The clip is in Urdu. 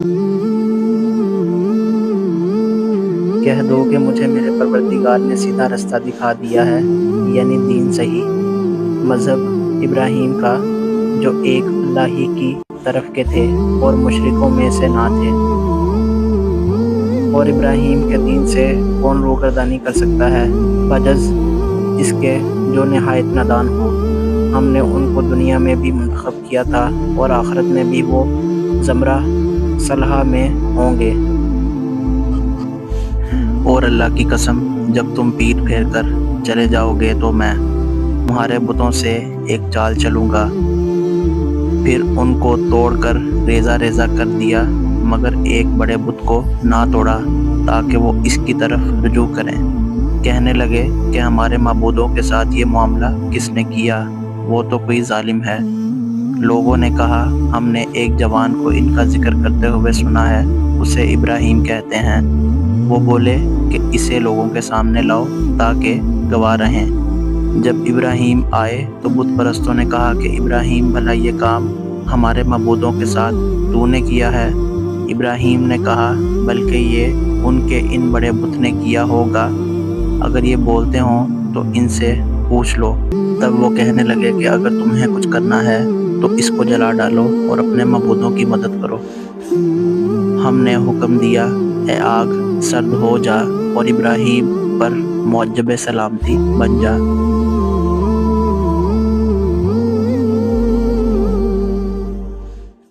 کہہ دو کہ مجھے میرے پروردگار نے سیدھا رستہ دکھا دیا ہے، یعنی دین صحیح، مذہب ابراہیم کا، جو ایک اللہ ہی کی طرف کے تھے اور مشرکوں میں سے نہ تھے۔ اور ابراہیم کے دین سے کون روگردانی کر سکتا ہے بجز اس کے جو نہایت نادان ہو۔ ہم نے ان کو دنیا میں بھی منتخب کیا تھا اور آخرت میں بھی وہ زمرہ صالحہ میں ہوں گے۔ اور اللہ کی قسم، جب تم پیٹ پھیر کر چلے جاؤ گے تو میں تمہارے بتوں سے ایک چال چلوں گا۔ پھر ان کو توڑ کر ریزہ ریزہ کر دیا، مگر ایک بڑے بت کو نہ توڑا تاکہ وہ اس کی طرف رجوع کریں۔ کہنے لگے کہ ہمارے معبودوں کے ساتھ یہ معاملہ کس نے کیا، وہ تو کوئی ظالم ہے۔ لوگوں نے کہا، ہم نے ایک جوان کو ان کا ذکر کرتے ہوئے سنا ہے، اسے ابراہیم کہتے ہیں۔ وہ بولے کہ اسے لوگوں کے سامنے لاؤ تاکہ گواہ رہیں۔ جب ابراہیم آئے تو بت پرستوں نے کہا کہ ابراہیم، بھلا یہ کام ہمارے معبودوں کے ساتھ تو نے کیا ہے؟ ابراہیم نے کہا، بلکہ یہ ان کے ان بڑے بت نے کیا ہوگا، اگر یہ بولتے ہوں تو ان سے پوچھ لو۔ تب وہ کہنے لگے کہ اگر تمہیں کچھ کرنا ہے تو اس کو جلا ڈالو اور اپنے معبودوں کی مدد کرو۔ ہم نے حکم دیا، اے آگ سرد ہو جا اور ابراہیم پر موجب سلامتی بن جا۔